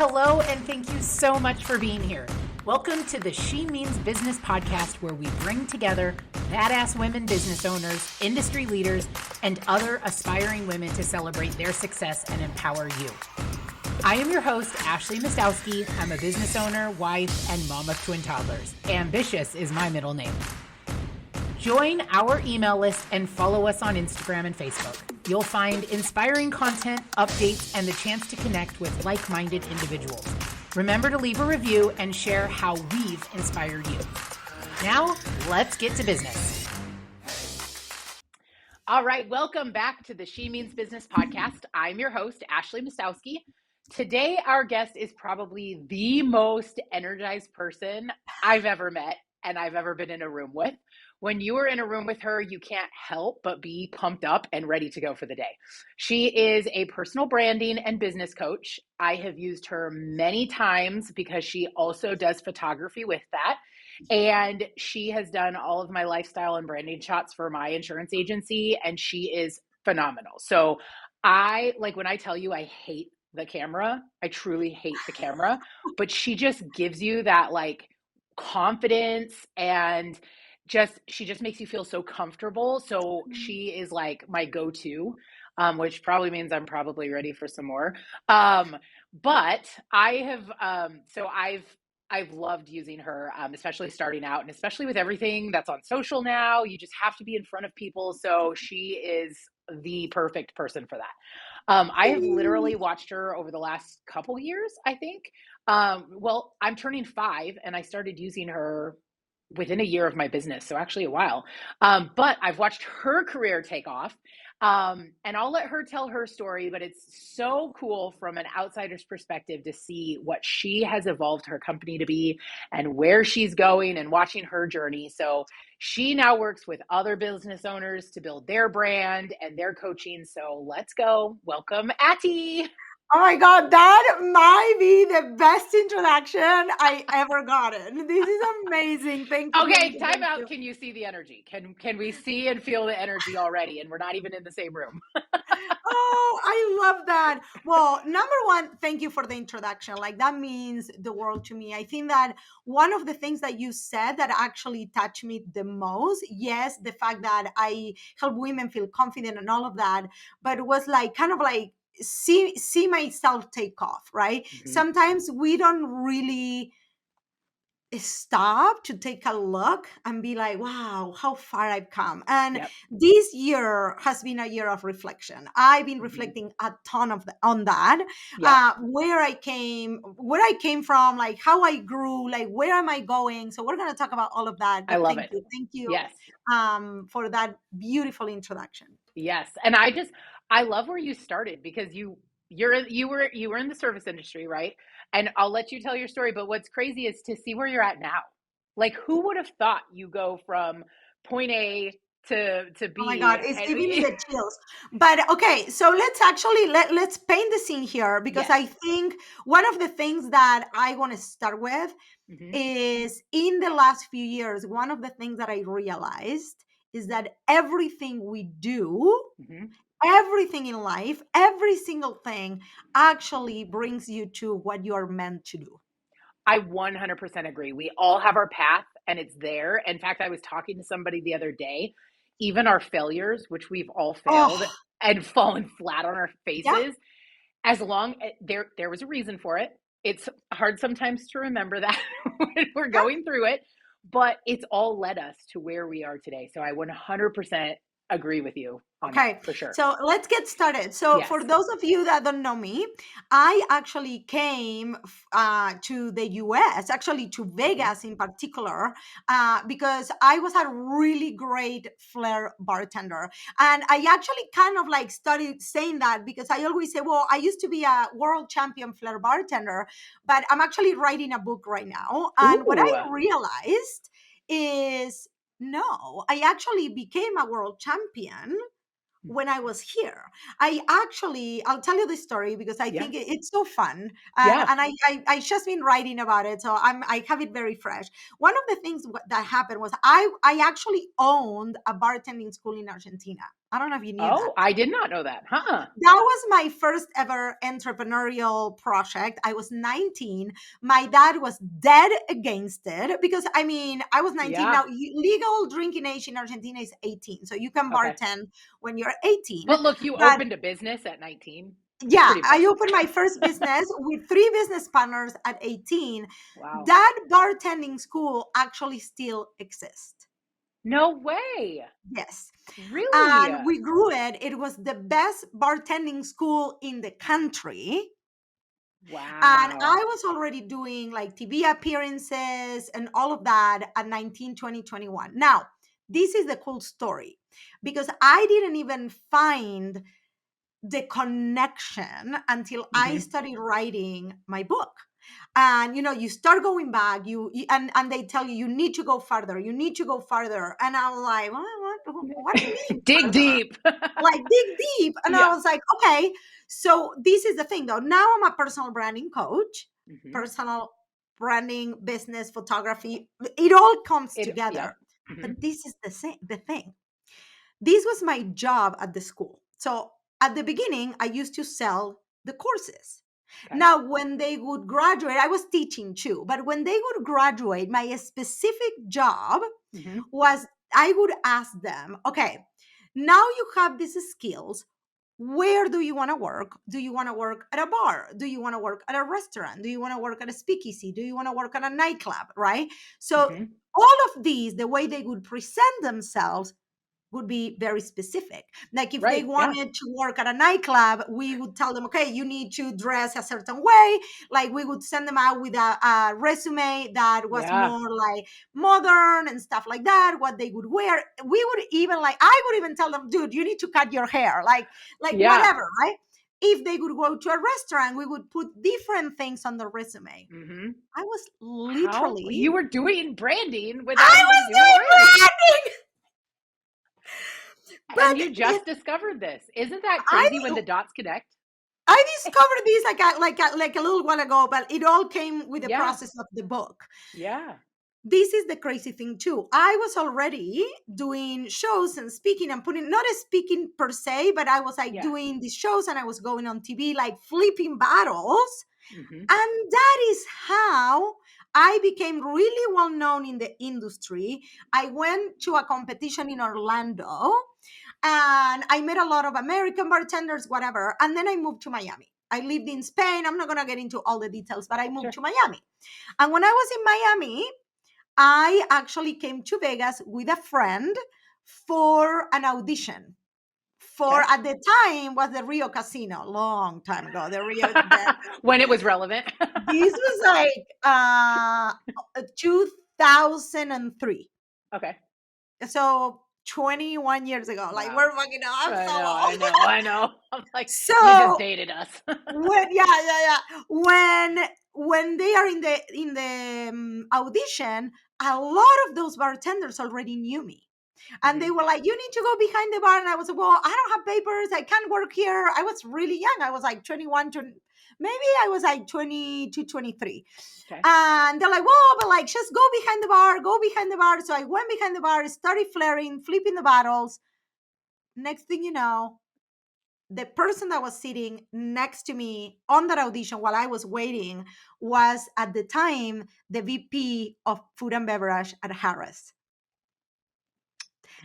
Hello, and thank you so much for being here. Welcome to the She Means Business podcast, where we bring together badass women business owners, industry leaders, and other aspiring women to celebrate their success and empower you. I am your host, Ashley Mistowski. I'm a business owner, wife, and mom of twin toddlers. Ambitious is my middle name. Join our email list and follow us on Instagram and Facebook. You'll find inspiring content, updates, and the chance to connect with like-minded individuals. Remember to leave a review and share how we've inspired you. Now, let's get to business. All right, welcome back to the She Means Business podcast. I'm your host, Ashley Mistowski. Today, our guest is probably the most energized person I've ever met and I've ever been in a room with. When you are in a room with her, you can't help but be pumped up and ready to go for the day. She is a personal branding and business coach. I have used her many times because she also does photography with that. And she has done all of my lifestyle and branding shots for my insurance agency, and she is phenomenal. So when I tell you I hate the camera, I truly hate the camera, but she just gives you that confidence and she just makes you feel so comfortable. So she is like my go-to, which probably means I'm probably ready for some more. But I have, I've loved using her, especially starting out, and especially with everything that's on social now. You just have to be in front of people. So she is the perfect person for that. I have literally watched her over the last couple years, I think. I'm turning 5 and I started using her within a year of my business. So actually a while. But I've watched her career take off. And I'll let her tell her story, but it's so cool from an outsider's perspective to see what she has evolved her company to be and where she's going and watching her journey. So she now works with other business owners to build their brand and their coaching. So let's go. Welcome, Atty. Oh my God, that might be the best introduction I ever gotten. This is amazing. Thank you. Okay, time out. Can you see the energy? Can we see and feel the energy already? And we're not even in the same room. Oh, I love that. Well, number one, thank you for the introduction. That means the world to me. I think that one of the things that you said that actually touched me the most, yes, the fact that I help women feel confident and all of that, but it was see myself take off, right? Mhm. Sometimes we don't really stop to take a look and be like, wow, how far I've come. And Yep. this year has been a year of reflection. I've been Mhm. reflecting a ton on that. Yep. Where I came from, how I grew, where am I going? So we're going to talk about all of that. I But love it. thank you Yes. for that beautiful introduction. Yes. And I love where you started because you were in the service industry, right? And I'll let you tell your story, but what's crazy is to see where you're at now. Like, who would have thought you go from point A to Oh my B? God, it's giving me And the chills. But okay, so let's paint the scene here, because yes. I think one of the things that I want to start with Mhm. is, in the last few years, one of the things that I realized is that everything we do, Mhm. everything in life, every single thing actually brings you to what you are meant to do. I 100% agree. We all have our path and it's there. In fact, I was talking to somebody the other day, even our failures, which we've all failed Oh, and fallen flat on our yeah. faces, as long there was a reason for it. It's hard sometimes to remember that when we're going through it, but it's all led us to where we are today. So I 100% agree with you on that Okay, for sure. so let's get started. So, Yes. for those of you that don't know me, I actually came to the US, actually to Mhm. Vegas in particular, because I was a really great flair bartender. And I actually kind of started saying that because I always say, well, I used to be a world champion flair bartender, but I'm actually writing a book right now. And what Ooh. I realized is, no, I actually became a world champion when I was here. I'll tell you this story because I Yeah. think it's so fun, and Yeah. I just been writing about it, so I have it very fresh. One of the things that happened was I actually owned a bartending school in Argentina. I don't know if you knew that. Oh, I did not know that. Huh. That was my first ever entrepreneurial project. I was 19. My dad was dead against it because, I mean, I was 19. Yeah. Now, legal drinking age in Argentina is 18. So you can Okay. bartend when you're 18. But look, you But opened a business at 19. yeah, Pretty I impressive. opened my first business with 3 business partners at 18. Wow. That bartending school actually still exists. No way. Yes. Really? And we grew it. It was the best bartending school in the country. And Wow. I was already doing like TV appearances and all of that at 19, 20, 21. Now, this is the cool story because I didn't even find the connection until I Hmm. started writing my book. And you start going back, and they tell you need to go further, you need to go further. And I was like, what do you mean Dig further? deep. Like dig deep. And I Yeah. was like, okay. So this is the thing though. Now I'm a personal branding coach, Hmm. personal branding, business, photography. It all comes Yeah. together. Hmm. But this is the thing. This was my job at the school. So at the beginning, I used to sell the courses. Okay. Now, when they would graduate, I was teaching too, but when they would graduate, my specific job Hmm. was I would ask them, okay, now you have these skills. Where do you want to work? Do you want to work at a bar? Do you want to work at a restaurant? Do you want to work at a speakeasy? Do you want to work at a nightclub? Right? So, Hmm. all of these, the way they would present themselves would be very specific. Like if they Right. Yeah. wanted to work at a nightclub, we would tell them, okay, you need to dress a certain way. Like we would send them out with a resume that was Yeah. more like modern and stuff like that, what they would wear. We would even I would even tell them, dude, you need to cut your hair, like Yeah. whatever, right? If they would go to a restaurant, we would put different things on the resume. Hmm. I was How literally, you were doing branding without I even was doing branding, doing branding, and but you just discovered this. Isn't that I crazy when the dots connect? I discovered this like a little while ago, but it all came with the Yeah. process of the book. Yeah. This is the crazy thing too. I was already doing shows and speaking and putting not a speaking per se, but I was like Yeah. doing these shows and I was going on TV like flipping bottles. Hmm. And that is how I became really well known in the industry. I went to a competition in Orlando and I met a lot of American bartenders, whatever. And then I moved to Miami. I lived in Spain. I'm not going to get into all the details, but I moved Sure. to Miami. And when I was in Miami, I actually came to Vegas with a friend for an audition. For Okay. at the time was the Rio Casino, long time ago. The Rio, When it was relevant. this was like 2003. Okay. So 21 years ago. Like Wow. we're fucking I'm I so know. I old. know. I know. I'm like, you just So dated us. when yeah when they are in the audition, a lot of those bartenders already knew me, and they Hmm. were like, you need to go behind the bar. And I was like, well, I don't have papers, I can't work here. I was really young. I was like 21 to maybe I was like 22, 23. Okay. And they're like, well, but like just go behind the bar, go behind the bar. So I went behind the bar, started flaring, flipping the bottles. Next thing you know, the person that was sitting next to me on that audition while I was waiting was at the time the VP of food and beverage at Harris.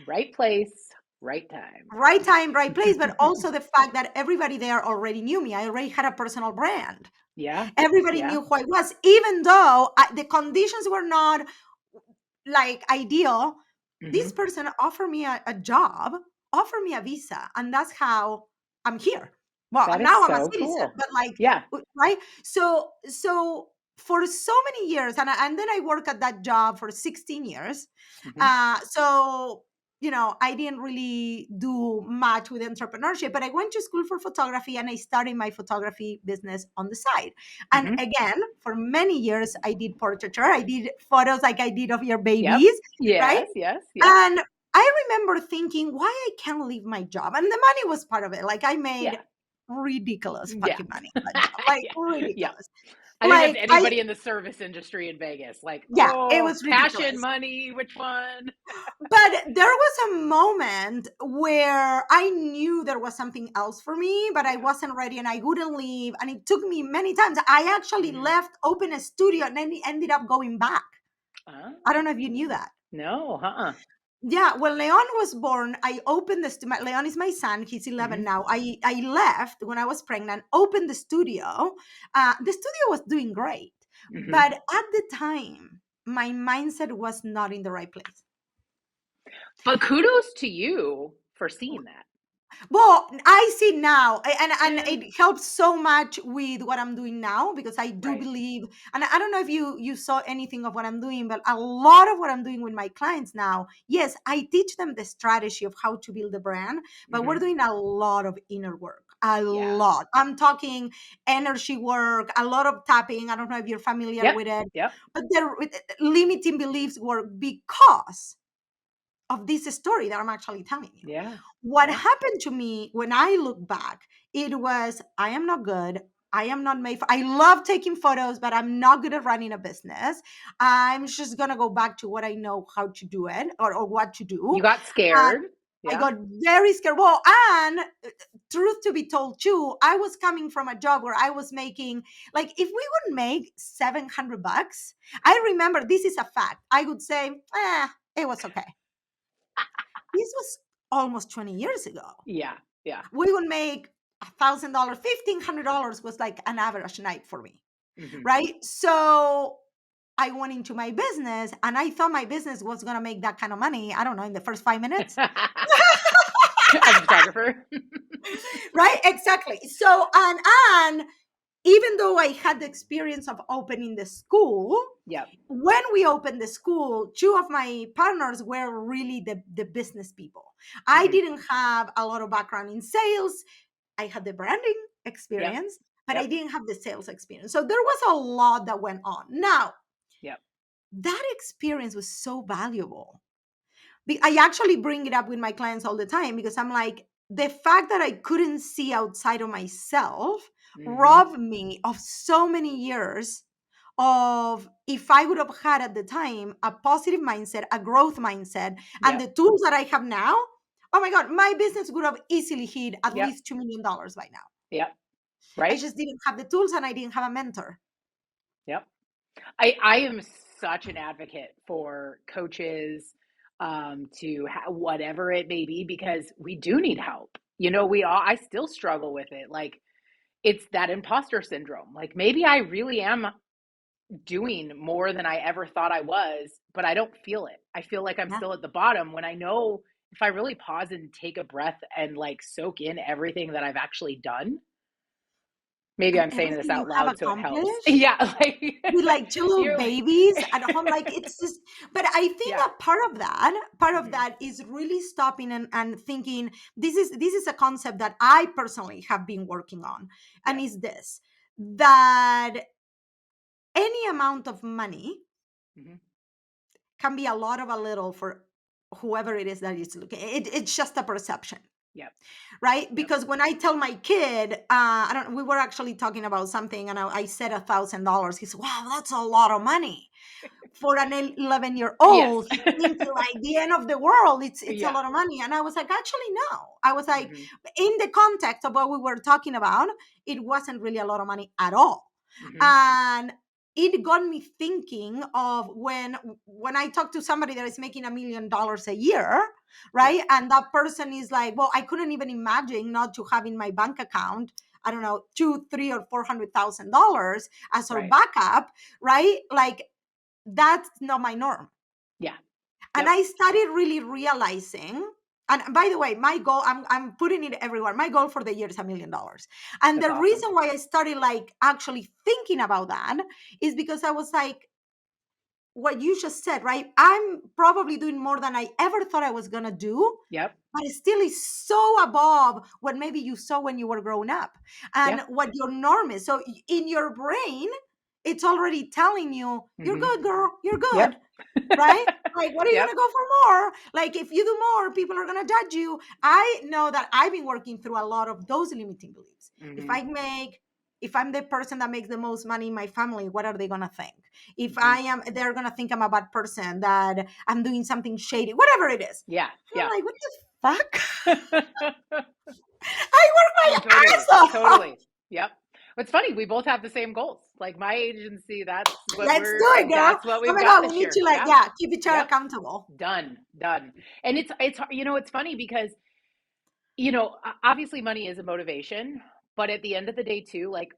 Right place, right time. Right time, right place, but also the fact that everybody there already knew me. I already had a personal brand. Yeah. Everybody Yeah. knew who I was, even though the conditions were not like ideal. This Hmm. person offered me a job, offered me a visa, and that's how I'm here. Well, That is now I'm a so citizen, cool. but like, Yeah. right? So for so many years, and then I worked at that job for 16 years. Hmm. So I didn't really do much with entrepreneurship, but I went to school for photography and I started my photography business on the side. And Hmm. again, for many years, I did portraiture. I did photos like I did of your Yep. babies, right? Yes. Yes. Yeah. And I remember thinking, why I can't leave my job? And the money was part of it. Like I made Yeah. ridiculous Yeah. fucking money at that job, like Yeah. Yeah. ridiculous. I think that's Like I anybody in the service industry in Vegas. Like, yeah, it oh, was passion, ridiculous. money, which one? But there was a moment where I knew there was something else for me, but I Yeah. wasn't ready and I wouldn't leave. And it took me many times. I actually Hmm. left, opened a studio, and then ended up going back. I don't know if you knew that. No, Yeah, when Leon was born, I opened the Leon is my son. He's 11 Hmm. now. I left when I was pregnant, opened the studio. The studio was doing great, Hmm. but at the time, my mindset was not in the right place. But kudos to you for seeing that. Well, I see now, and Yeah. it helps so much with what I'm doing now because I do Right. believe, and I don't know if you saw anything of what I'm doing, but a lot of what I'm doing with my clients now, yes, I teach them the strategy of how to build a brand, but we're Hmm. doing a lot of inner work. A Yeah. lot. I'm talking energy work, a lot of tapping. I don't know if you're familiar Yep. with it, Yep. but they're limiting beliefs work because of this story that I'm actually telling you. Yeah. What Yeah. happened to me when I look back, it was I am not good. I am not made for I love taking photos, but I'm not good at running a business. I'm just gonna go back to what I know how to do it or what to You do. got And scared. I Yeah. got very scared. Well, and truth to be told, too, I was coming from a job where I was making like if we would make $700, I remember this is a fact. I would say, it was okay. This was almost 20 years ago. Yeah. Yeah. We would make $1,000, $1,500 was like an average night for me, Hmm. right? So I went into my business and I thought my business was going to make that kind of money. I don't know, in the first 5 minutes, As a photographer. right? Exactly. So, and even though I had the experience of opening the school, Yep. when we opened the school, two of my partners were really the business people. I Hmm. didn't have a lot of background in sales. I had the branding Yep. experience, but I Yep. didn't have the sales experience. So there was a lot that went on. Now, Yep. that experience was so valuable. I actually bring it up with my clients all the time because I'm like, the fact that I couldn't see outside of myself Hmm. robbed me of so many years of if I would have had at the time a positive mindset, a growth mindset, and Yep. the tools that I have now, oh my God, my business would have easily hit at Yep. least $2 million by now. Yep. I Right. just didn't have the tools and I didn't have a mentor. Yep. I am such an advocate for coaches, to whatever it may be, because we do need help. We all, I still struggle with it. Like, it's that imposter syndrome. Like, maybe I really am doing more than I ever thought I was, but I don't feel it. I feel like I'm Yeah. still at the bottom when I know if I really pause and take a breath and like soak in everything that I've actually done. Maybe And I'm saying this everything you out have loud so it helps. accomplished Yeah, like with like two little you're like, babies at home, like it's just, but I think yeah. that part of Hmm. that is really stopping and thinking this is a concept that I personally have been working on, and Yeah. is this that any amount of money Hmm. can be a lot of a little for whoever it is that is looking. It's just a perception, Yep. right? Yep. Because when I tell my kid, I don't. We were actually talking about something, and I said $1,000. He said, "Wow, that's a lot of money for an 11-year-old." Yes. He's thinking like the end of the world. It's a Yeah. lot of money, and I was like, actually, no. I was like, Hmm. in the context of what we were talking about, it wasn't really a lot of money at all, Hmm. and it got me thinking of when I talk to somebody that is making $1 million a year, Yep. right? And that person is like, well, I couldn't even imagine not to have in my bank account, I don't know, two, three, or $400,000 as our Right. backup, right? Like that's not my norm. Yeah. And Yep. I started really realizing, and by the way, my goal, I'm putting it everywhere. My goal for the year is $1 million. And That's the awesome. reason why I started like actually thinking about that is because I was like, what you just said, right? I'm probably doing more than I ever thought I was gonna do, Yep. but it still is so above what maybe you saw when you were growing up and Yeah. what your norm is. So in your brain, it's already telling you, you're Hmm. good, girl, you're good, Yep. right? Like, what are you Yep. gonna go for more? Like, if you do more, people are gonna judge you. I know that I've been working through a lot of those limiting beliefs. If Hmm. I make if I'm the person that makes the most money in my family, what are they gonna think? If Mhm. they're gonna think I'm a bad person, that I'm doing something shady, whatever it is. Yeah, And yeah. I'm like, what the fuck? I work Oh, my totally, ass off. totally. Yep. It's funny, we both have the same goals. Like my agency, Let's do it, girl. that's what Oh we've my got god, we this need year. to like, Yeah. yeah, keep each other Yep. accountable. Done, done. And it's it's funny because obviously money is a motivation, but at the end of the day too, like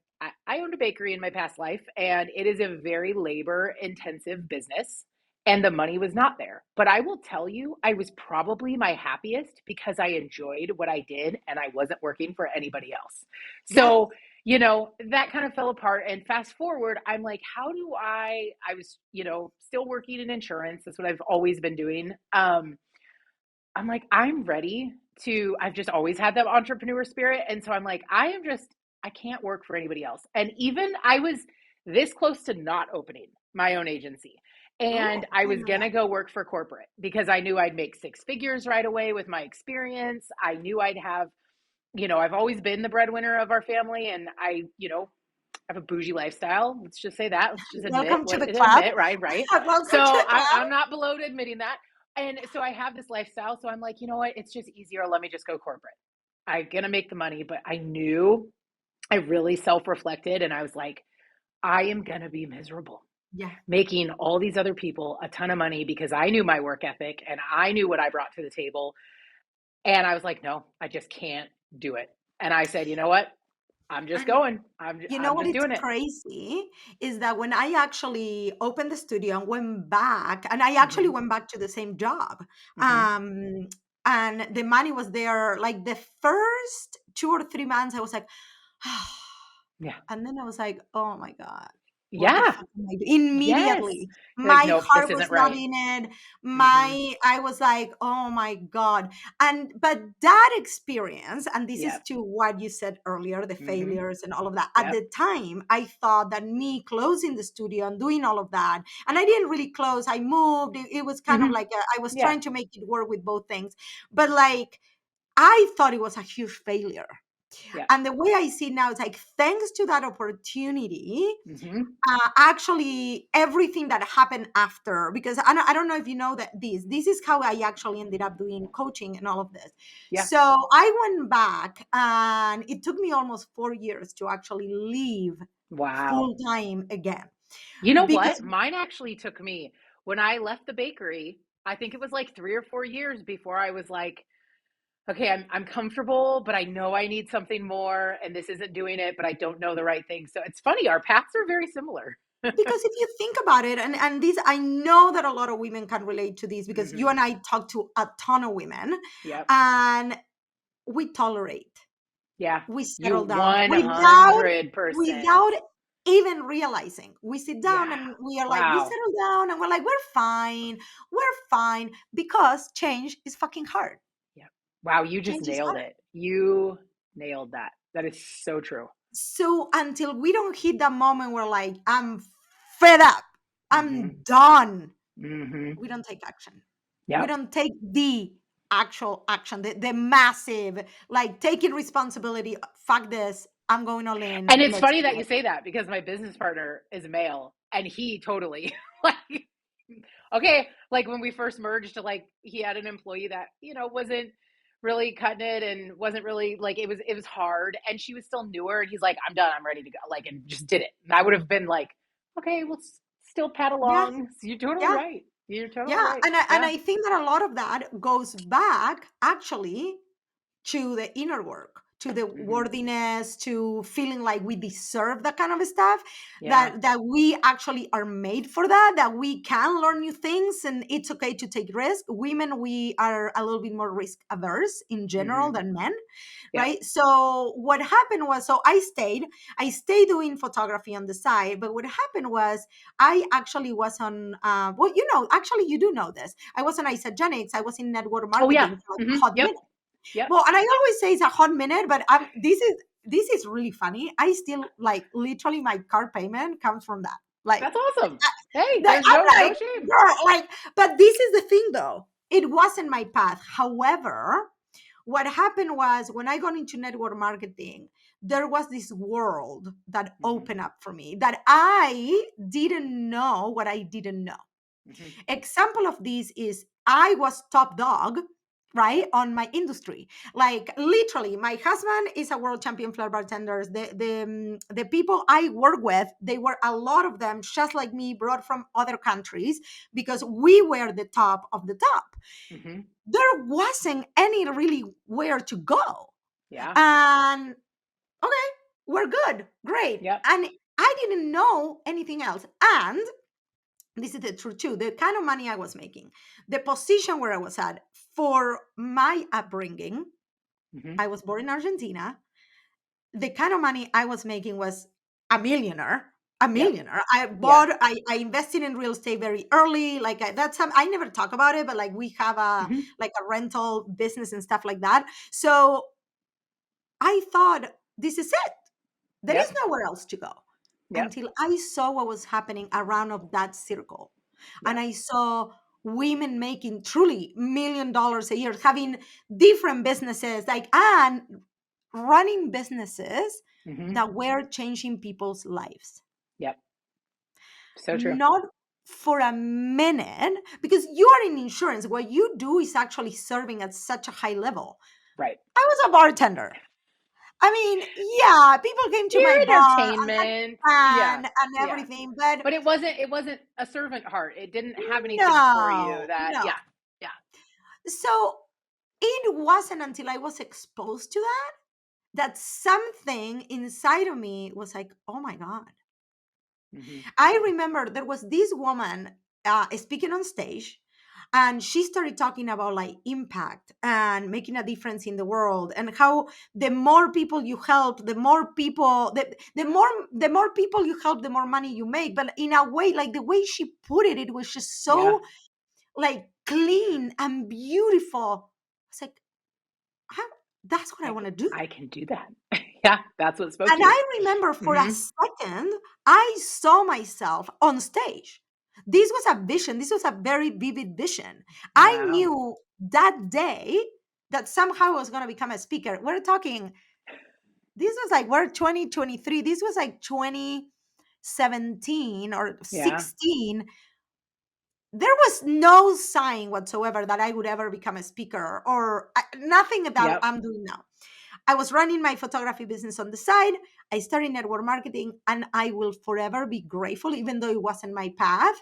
I owned a bakery in my past life and it is a very labor intensive business and the money was not there. But I will tell you, I was probably my happiest because I enjoyed what I did and I wasn't working for anybody else. Yeah. So, that kind of fell apart. And fast forward, I'm like, how do I was, still working in insurance. That's what I've always been doing. I'm like, I'm ready I've just always had that entrepreneur spirit. And so I'm like, I can't work for anybody else. And even I was this close to not opening my own agency. And Oh, I I was didn't know going that. to go work for corporate because I knew I'd make six figures right away with my experience. I knew I'd have, I've always been the breadwinner of our family and I, have a bougie lifestyle. Let's just say that. Let's just Welcome to the club. admit, right, right. So Welcome to the I'm club. not below to admitting that. And so I have this lifestyle. So I'm like, you know what? It's just easier. Let me just go corporate. I'm going to make the money. But I really self reflected and I was like, I am going to be miserable Yeah. making all these other people a ton of money because I knew my work ethic and I knew what I brought to the table. And I was like, no, I just can't do it. And I said, you know what? I'm just And going. you know I'm what just is doing it. crazy is that when I actually opened the studio and went back, and I actually Hmm. went back to the same job, Hmm. um, and the money was there. Like the first 2 or 3 months, I was like, Yeah. and then I was like, oh my god, what the Yeah. fuck am I doing? Yes. Immediately, You're like, my nope, this heart was isn't not right. in it. Hmm. I was like, oh my god. And but that experience, and this is Yep. to what you said earlier, the Hmm. failures and all of that. At Yep. the time, I thought that me closing the studio and doing all of that, and I didn't really close. I moved. It was kind of Hmm. like I was Yeah. trying to make it work with both things, but like I thought it was a huge failure. Yeah. And the way I see it now is like, thanks to that opportunity, Hmm. actually everything that happened after, because I don't know if you know that this is how I actually ended up doing coaching and all of this. Yeah. So I went back and it took me almost 4 years to actually leave Wow. full time again, You know because what? Mine actually took me when I left the bakery. I think it was like 3 or 4 years before I was like, okay, I'm comfortable, but I know I need something more, and this isn't doing it, but I don't know the right thing. So it's funny, our paths are very similar. because if you think about it, and this, I know that a lot of women can relate to this because you Hmm. and I talk to a ton of women, Yep. and we tolerate, Yeah. we You settle down without 100%. without even realizing. We sit down Yeah. and we are like, we Wow. settle down and we're like, we're fine, because change is fucking hard. Yeah. Wow, you just Change is nailed hard. it. You nailed that. That is so true. So until we don't hit that moment where like, I'm fed up, Mhm. I'm done, Mhm. we don't take action. We Yep. don't take the actual action, the massive, like taking responsibility. Fuck this. I'm going all in. And it's Let's funny do that you it. say that because my business partner is male and he totally like okay, like when we first merged, like he had an employee that, wasn't really cutting it and wasn't really like it was hard and she was still newer and he's like, I'm done, I'm ready to go. Like and just did it. And I would have been like, okay, we'll still pat Yeah. along. So you're totally Yeah. right. You're totally Yeah. right. And Yeah. I think that a lot of that goes back actually to the inner work, to the Hmm. worthiness, to feeling like we deserve that kind of stuff, Yeah. that we actually are made for that, that we can learn new things and it's okay to take risk. Women, we are a little bit more risk averse in general Hmm. than men, Yep. right? So what happened was, so I stayed doing photography on the side, but what happened was I actually was on, well, actually you do know this. I was on Isagenics. I was in network Oh yeah. marketing for like a Hmm. hot Yep. minute. Yep. Well, and I always say it's a hot minute, but this is really funny. I still like literally my car payment comes from that. Like, That's awesome. Hey, that there's no I'm no like, shame. girl, like, but this is the thing though. It wasn't my path. However, what happened was when I got into network marketing, there was this world that Mm-hmm. opened up for me that I didn't know what I didn't know. Mm-hmm. Example of this is I was top dog, right, Yep. on my industry. Like literally, my husband is a world champion flair bartenders. The people I work with, they were a lot of them just like me, brought from other countries because we were the top of the top. Mm-hmm. There wasn't any really where to go, Yeah. and okay, we're good, great, Yep. and I didn't know anything else. And this is the truth too, the kind of money I was making, the position where I was at for my upbringing. Mm-hmm. I was born in Argentina. The kind of money I was making was a millionaire. A Yep. millionaire. I Yeah. bought, I invested in real estate very early. Like that's some, I never talk about it, but like we have a, Mm-hmm. like a rental business and stuff like that. So I thought, this is it. There is Yep. nowhere else to go, Yep. until I saw what was happening around of that circle. And Yep. I saw women making truly $1 million a year, having different businesses, like, and running businesses Mm-hmm. that were changing people's lives. Yep. So true. Not for a minute, because you are in insurance. What you do is actually serving at such a high level. Right. I was a bartender. I mean, yeah, people came to my Your bar and had entertainment. Yeah. fun and Yeah. everything, but But it wasn't a servant heart. It didn't have anything for you no, that, no. yeah. Yeah. So it wasn't until I was exposed to that that something inside of me was like, oh my God. Mm-hmm. I remember there was this woman speaking on stage, and she started talking about like impact and making a difference in the world, and how the more people you help, the more people, the more people you help, the more money you make. But in a way, like the way she put it, it was just Yeah. so like clean and beautiful. It's like, how, that's what I want to do. I can do that. Yeah. That's what spoke And to you. I remember for a Mm-hmm. second, I saw myself on stage. This was a vision. This was a very vivid vision. I Wow. knew that day that somehow I was going to become a speaker. We're talking, this was like, we're 2023. This was like 2017 or Yeah. 16. There was no sign whatsoever that I would ever become a speaker, or nothing that Yep. I'm doing now. I was running my photography business on the side. I started network marketing, and I will forever be grateful, even though it wasn't my path,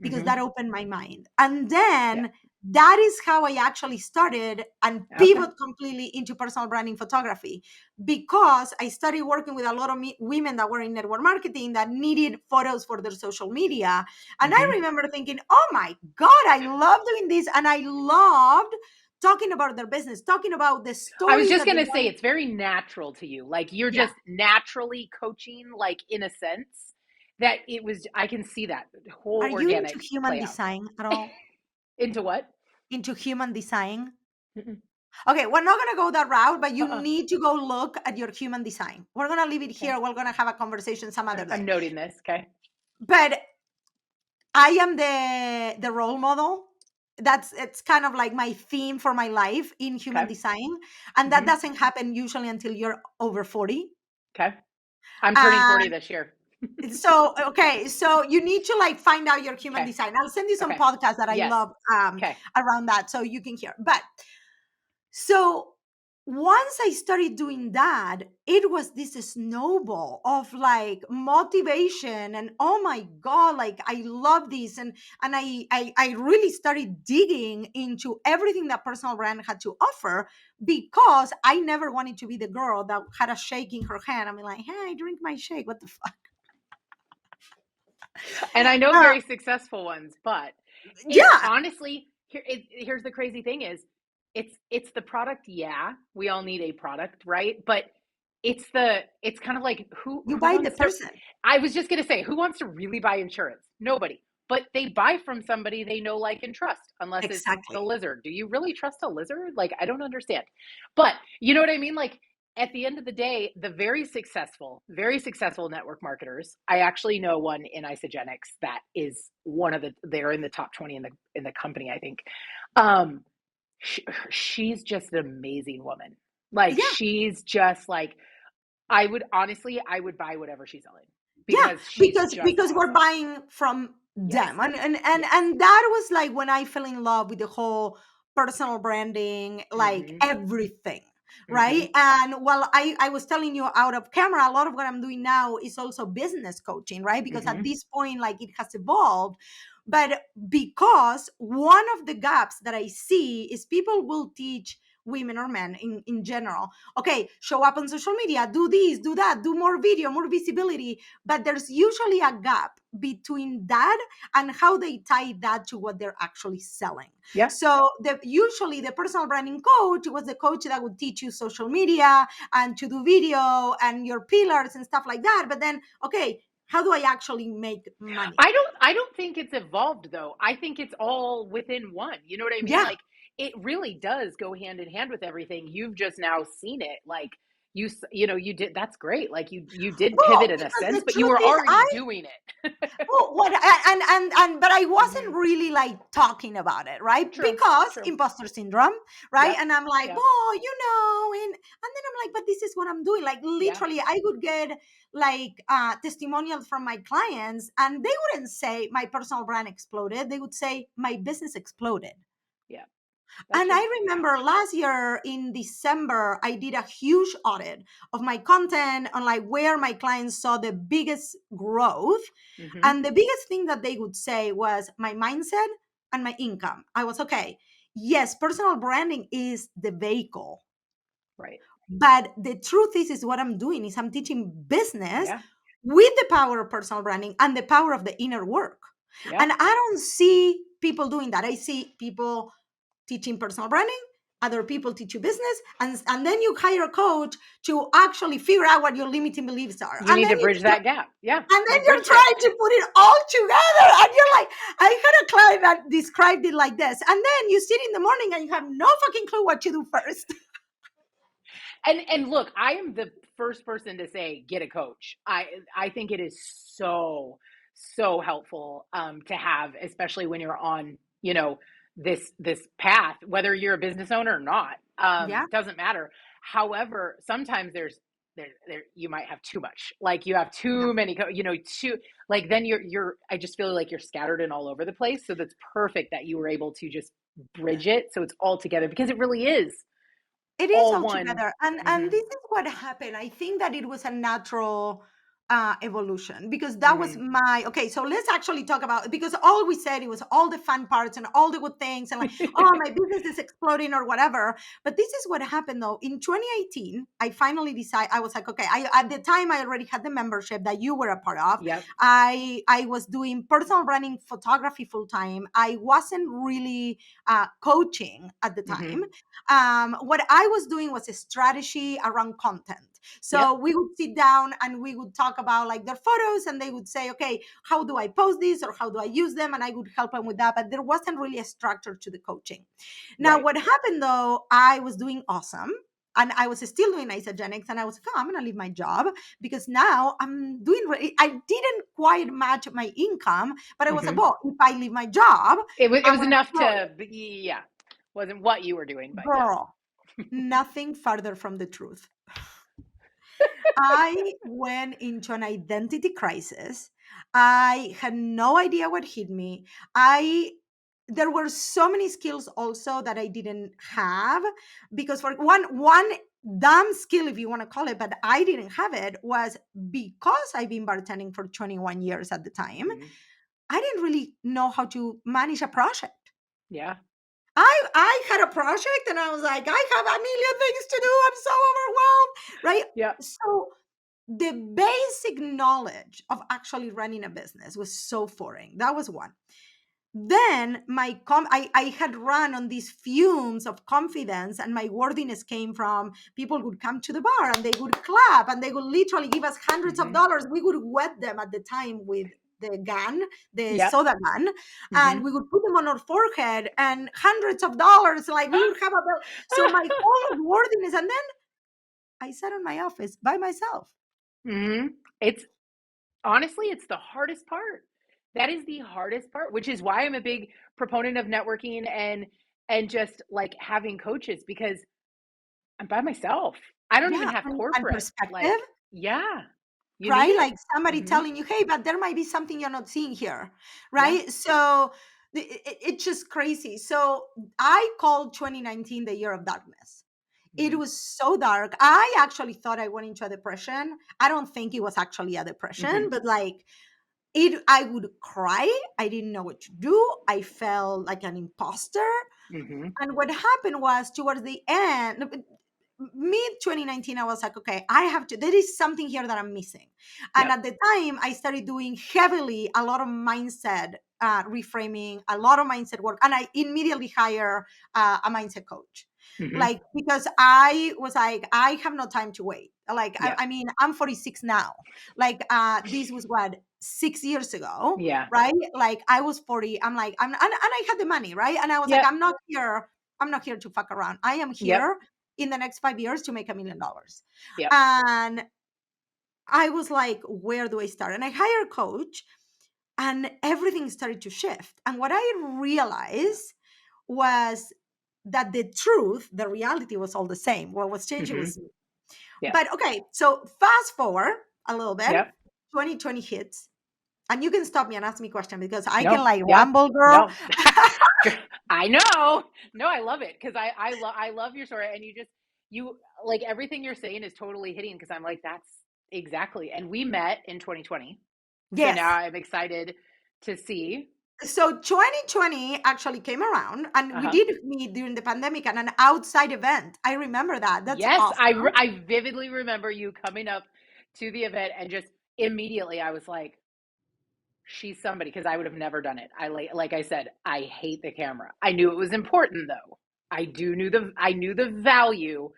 because Mm-hmm. that opened my mind. And Yep. then that is how I actually started and Okay. pivot completely into personal branding photography, because I started working with a lot of women that were in network marketing that needed photos for their social media. And I Mm-hmm. remember thinking, oh my God, I love doing this. And I loved talking about their business, talking about the I was stories just that they gonna say want. it's very natural to you. Like you're Yeah. just naturally coaching, like in a sense that it was. I can see that Are whole you into organic human play out. design at all? Into what? Into human design? Mm-mm. Okay, we're not going to go that route, but you Uh-uh. need to go look at your human design. We're going to leave it Okay. here. We're going to have a conversation some other I'm day. noting this. Okay. But I am the role model. That's, it's kind of like my theme for my life in human Okay. design, and that Mm-hmm. doesn't happen usually until you're over 40. Okay. I'm turning 40 And this year. so okay, so you need to like find out your human Okay. design. I'll send you some Okay. podcasts that I Yes. love Okay. around that, so you can hear. But so once I started doing that, it was this snowball of like motivation, and oh my God, like I love this. And I really started digging into everything that personal brand had to offer, because I never wanted to be the girl that had a shake in her hand. I'm like, hey, I drink my shake. What the fuck? And I know Uh, very successful ones, but it's yeah, honestly here's the crazy thing is it's the product. Yeah, we all need a product, right? But it's kind of like you who buy the wants to. person. I was just gonna say, who wants to really buy insurance? Nobody. But they buy from somebody they know, like, and trust, unless it's the Exactly. lizard. Do you really trust a lizard? Like, I don't understand. But you know what I mean? Like, at the end of the day, the very successful network marketers, I actually know one in Isogenics that is one of they're in the top 20 in the company, I think. Um, she's just an amazing woman. Like, Yeah. she's just like, I would honestly, I would buy whatever she's selling Yeah, because she's just because we're awesome. buying from Yes. them, Yes. and that was like when I fell in love with the whole personal branding, like Mhm. everything, right? Mhm. And while I was telling you out of camera, a lot of what I'm doing now is also business coaching, right? Because at Mhm. this point, like it has evolved. But because one of the gaps that I see is people will teach women or men in general, okay, show up on social media, do this, do that, do more video, more visibility, but there's usually a gap between that and how they tie that to what they're actually selling. Yeah. So usually the personal branding coach was the coach that would teach you social media and to do video and your pillars and stuff like that, but then okay, how do I actually make money? I don't think it's evolved though. I think it's all within one. You know what I mean? Yeah. Like it really does go hand in hand with everything. You've just now seen it. Like you did that's great. Like you did pivot Well, in a because sense, the but you truth were is already doing it. oh, what and but I wasn't Mhm. really like talking about it, right? True. Because True. imposter syndrome, right? Yep. And I'm like, Yep. oh, and then I'm like, but this is what I'm doing. Like Yeah. literally, I would get like testimonials from my clients, and they wouldn't say my personal brand exploded. They would say my business exploded. Yeah. That's And just I remember last year in December, I did a huge audit of my content on like where my clients saw the biggest growth. mhm. And the biggest thing that they would say was my mindset and my income. I was okay. Yes, personal branding is the vehicle. Right. But the truth is what I'm doing is I'm teaching business Yeah. with the power of personal branding and the power of the inner work. Yeah. And I don't see people doing that. I see people teaching personal branding, other people teach you business, and then you hire a coach to actually figure out what your limiting beliefs are. You need to bridge that gap. Yeah. And then You you're bridged it. trying to put it all together. And you're like, I had a client that described it like this. And then you sit in the morning and you have no fucking clue what to do first. And look, I am the first person to say get a coach. I think it is so helpful to have, especially when you're on this path, whether you're a business owner or not. Yeah, Doesn't matter. However, sometimes there you might have too much. Like you have yeah. too many, too like then you're. I just feel like you're scattered and all over the place. So that's perfect that you were able to just bridge it so it's all together because it really is It is all all one. together. And Mhm. this is what happened. I think that it was a natural evolution because that was Mhm. my okay. So let's actually talk about because all we said it was all the fun parts and all the good things and like, oh, my business is exploding or whatever. But this is what happened though. In 2018, I finally decided I was like, okay, I at the time I already had the membership that you were a part of. Yep. I was doing personal branding photography full time. I wasn't really coaching at the time. Mhm. What I was doing was a strategy around content. So Yep. we would sit down and we would talk about like their photos, and they would say, okay, how do I post this or how do I use them? And I would help them with that. But there wasn't really a structure to the coaching. Now, Right. what happened though, I was doing awesome. And I was still doing isogenics, and I was like, oh, I'm gonna leave my job because now I'm doing. I didn't quite match my income, but I was like, Mhm. well, if I leave my job, It I'm was gonna enough grow it. to yeah. Wasn't what you were doing, but yes. Girl, nothing further from the truth. I went into an identity crisis. I had no idea what hit me. I There were so many skills also that I didn't have because for one dumb skill if you want to call it, but I didn't have it was because I've been bartending for 21 years at the time. Mhm. I didn't really know how to manage a project. Yeah. I had a project and I was like, I have a million things to do. I'm so overwhelmed, right? Yep. So the basic knowledge of actually running a business was so foreign. That was one. Then I had run on these fumes of confidence, and my worthiness came from people would come to the bar and they would clap and they would literally give us hundreds of Mhm. dollars. We would wet them at the time with the gun, the Yep. soda gun, and Mhm. we would put them on our forehead and hundreds of dollars. Like we would have a bill. So my whole worthiness, and then I sat in my office by myself. Mhm. It's honestly, it's the hardest part. That is the hardest part, which is why I'm a big proponent of networking and just like having coaches because I'm by myself. I don't even Yeah, have and corporate. perspective. Like, Yeah. You need right? it. Like somebody Hmm. telling you, hey, but there might be something you're not seeing here, Yeah. right? So it's just crazy. So I called 2019 the year of darkness. It Hmm. was so dark. I actually thought I went into a depression. I don't think it was actually a depression, Hmm. but like it, I would cry. I didn't know what to do. I felt like an imposter. Hmm. And what happened was towards the end, mid 2019, I was like, okay, I have to, there is something here that I'm missing. And Yep. at the time, I started doing heavily a lot of mindset reframing, a lot of mindset work. And I immediately hire a mindset coach. Hmm. Like, because I was like, I have no time to wait. Like, Yeah. I mean, I'm 46 now. Like, this was what, 6 years ago, Yeah. right? Like, I was 40. I'm like, and I had the money, right? And I was like, Yep. I'm not here to fuck around. I am Yep. here in the next 5 years to make $1 million. Yep. And I was like, where do I start? And I hired a coach and everything started to shift. And what I realized was that the truth, the reality was all the same. What was changing Hmm. was me. Yep. But okay, so fast forward a little bit, Yep. 2020 hits. And you can stop me and ask me a question because I can No. like Yeah. ramble, girl. No. I know. No, I love it because I love your story, and you like everything you're saying is totally hitting because I'm like that's exactly. And we met in 2020, so now Yes. I'm excited to see. So 2020 actually came around and we Uh-huh. did meet during the pandemic at an outside event. I remember that. That's Yes, awesome. I vividly remember you coming up to the event and just immediately I was like, she's somebody because I would have never done it. Like I said, I hate the camera. I knew it was important though. I knew the value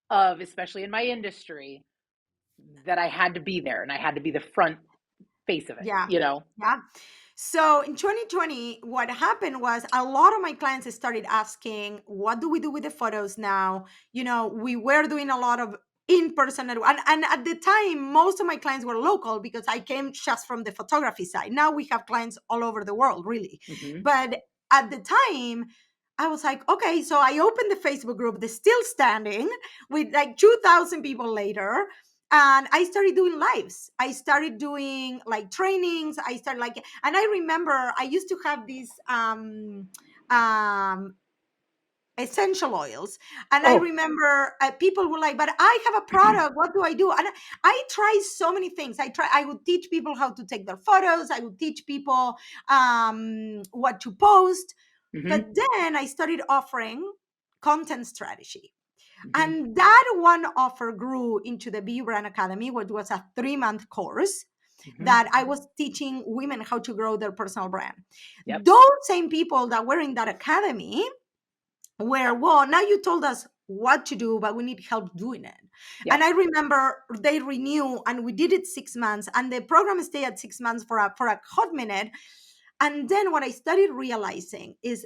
of, especially in my industry, that I had to be there and I had to be the front face of it, Yeah. you know? Yeah. So in 2020, what happened was a lot of my clients started asking, what do we do with the photos now? You know, we were doing a lot of in person. And at the time, most of my clients were local because I came just from the photography side. Now we have clients all over the world, really. Hmm. But at the time, I was like, okay, so I opened the Facebook group, that's still standing with like 2,000 people later, and I started doing lives. I started doing like trainings. I started like, and I remember I used to have these um essential oils, and I Oh. remember people were like, but I have a product, what do I do? And I tried so many things. I would teach people how to take their photos. I would teach people what to post. But Hmm. then I started offering content strategy, Hmm. and that one offer grew into the Be Brand Academy, which was a 3-month course Hmm. that I was teaching women how to grow their personal brand. Yep. Those same people that were in that academy were, well, now you told us what to do, but we need help doing it. And Yep. I remember they renew, and we did it 6 months, and the program stayed at 6 months for a hot minute. And then what I started realizing is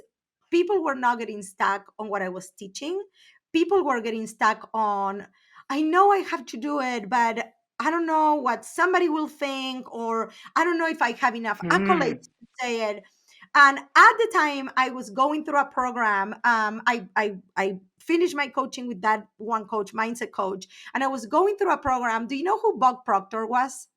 people were not getting stuck on what I was teaching. People were getting stuck on, I know I have to do it, but I don't know what somebody will think, or I don't know if I have enough accolades Mm. to say it. And at the time, I was going through a program. I finished my coaching with that one coach, mindset coach, and I was going through a program. Do you know who Bob Proctor was?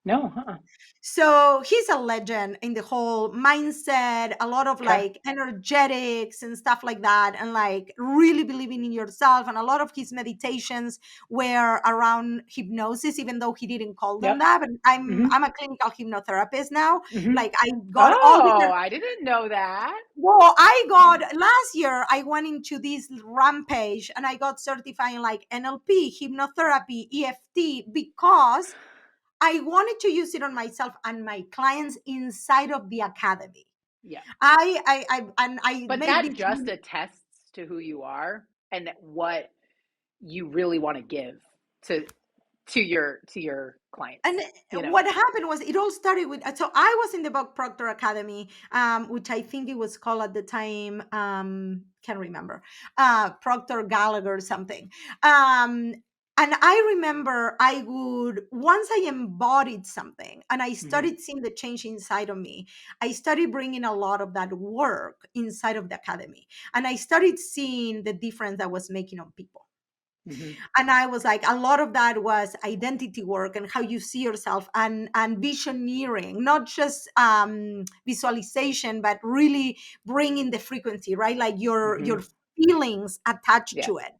No. Uh-uh. So he's a legend in the whole mindset, a lot of Okay. like energetics and stuff like that, and like really believing in yourself. And a lot of his meditations were around hypnosis, even though he didn't call them Yep. that. But Hmm. I'm a clinical hypnotherapist now. Hmm. Like I got all Oh, the, I didn't know that. well, I got last year, I went into this rampage and I got certified in like NLP, hypnotherapy, EFT, because I wanted to use it on myself and my clients inside of the academy. Yeah. And I But made that this just attests to who you are and what you really want to give to to your clients, and you know. what happened was it all started with, so I was in the Bob Proctor Academy, which I think it was called at the time, can't remember, Proctor Gallagher or something. And I remember I would, once I embodied something and I Hmm. started seeing the change inside of me, I started bringing a lot of that work inside of the academy, and I started seeing the difference that was making on people. Mm-hmm. And I was like, a lot of that was identity work and how you see yourself, and visioneering, not just visualization, but really bringing the frequency, right? Like your Mm-hmm. feelings attached Yes. to it.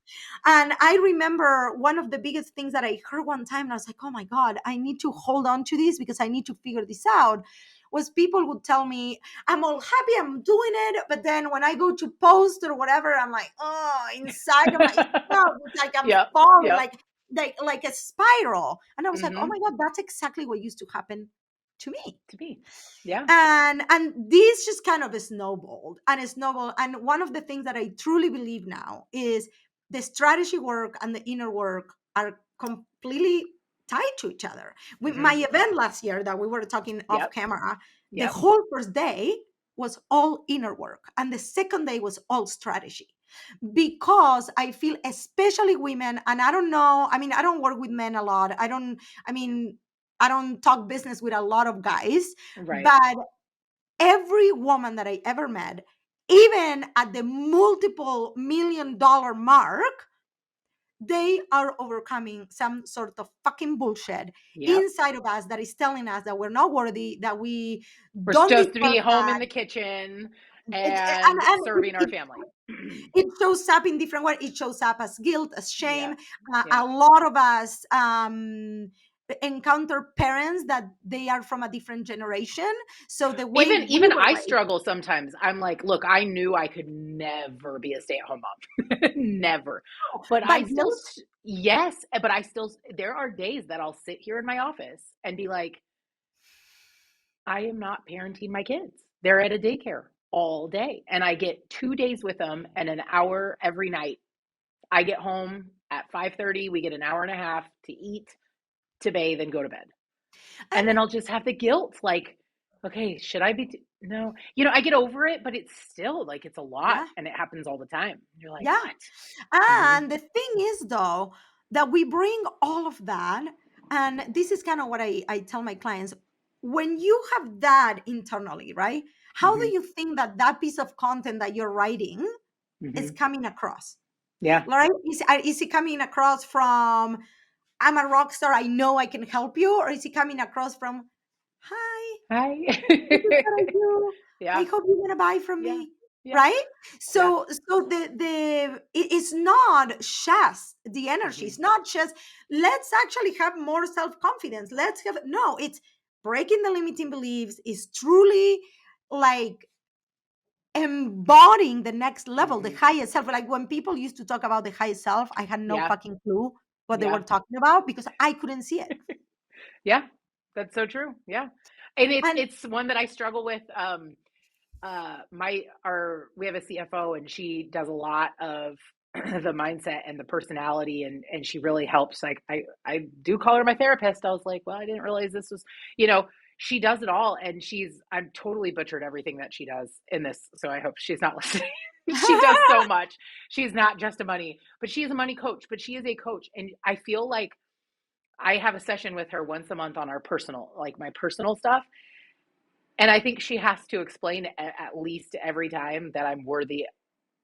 And I remember one of the biggest things that I heard one time, and I was like, oh my God, I need to hold on to this because I need to figure this out, was people would tell me, I'm all happy, I'm doing it. But then when I go to post or whatever, I'm like, oh, inside of myself, it's like I'm Yep. falling, Yep. like a spiral. And I was like, oh Mm-hmm. my God, that's exactly what used to happen to me. To be. Yeah. And this just kind of snowballed and snowballed. And one of the things that I truly believe now is the strategy work and the inner work are completely tied to each other. With Mm-hmm. my event last year that we were talking off Yep. camera, the Yep. whole first day was all inner work, and the second day was all strategy, because I feel, especially women, and I don't know, I mean, I don't work with men a lot, I mean, I don't talk business with a lot of guys, Right. but every woman that I ever met, even at the multiple $1 million mark, they are overcoming some sort of fucking bullshit Yep. inside of us that is telling us that we're not worthy, that we We're don't supposed to deserve be home in that. the kitchen And and serving our it family. it shows up in different ways. It shows up as guilt, as shame. Yep. A Yep. lot of us encounter parents that they are from a different generation, so the way we Even were I raised. struggle sometimes. I'm like, look, I knew I could never be a stay-at-home mom. Never. But By I still guilt. yes, but I still there are days that I'll sit here in my office and be like, I am not parenting my kids. They're at a daycare all day and I get 2 days with them and an hour every night. I get home at 5:30, we get an hour and a half to eat, to bathe and go to bed. And And then I'll just have the guilt like, okay, should I be no. I get over it, but it's still like it's a lot yeah, and it happens all the time. You're like, yeah. "What?" Mhm. And the thing is, though, that we bring all of that, and this is kind of what I tell my clients: when you have that internally, right? How do Mhm. you think that that piece of content that you're writing is Mhm. coming across? Yeah. Right? Is it coming across from, I'm a rock star, I know I can help you? Or is it coming across from, hi, Hi. this is what I do. I Yeah. hope you're gonna buy from Yeah. me. Yeah. Right? Yeah. So it's not just the energy. Mhm. It's not just, let's actually have more self-confidence. Let's have, no, it's breaking the limiting beliefs, is truly like embodying the next level, the Mhm. highest self. Like when people used to talk about the highest self, I had no Yeah. fucking clue what they were Yeah. talking about because I couldn't see it. Yeah. That's so true. Yeah. And And it's one that I struggle with. My our we have a CFO and she does a lot of the mindset and the personality and she really helps. Like I do call her my therapist. I was like, well, I didn't realize this was, you know, she does it all and I'm totally butchered everything that she does in this. So I hope she's not listening. She does so much. She's not just a money, but she is a money coach, but she is a coach. And I feel like I have a session with her once a month on our personal, like my personal stuff. And I think she has to explain at least every time that I'm worthy,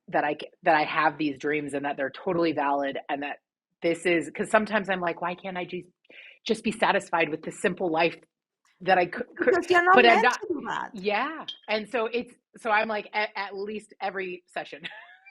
that I have these dreams and that they're totally valid and that this is because sometimes I'm like, why can't I just be satisfied with the simple life that I could, because you're not but I'm meant not. to do that. Yeah. And so I'm like at least every session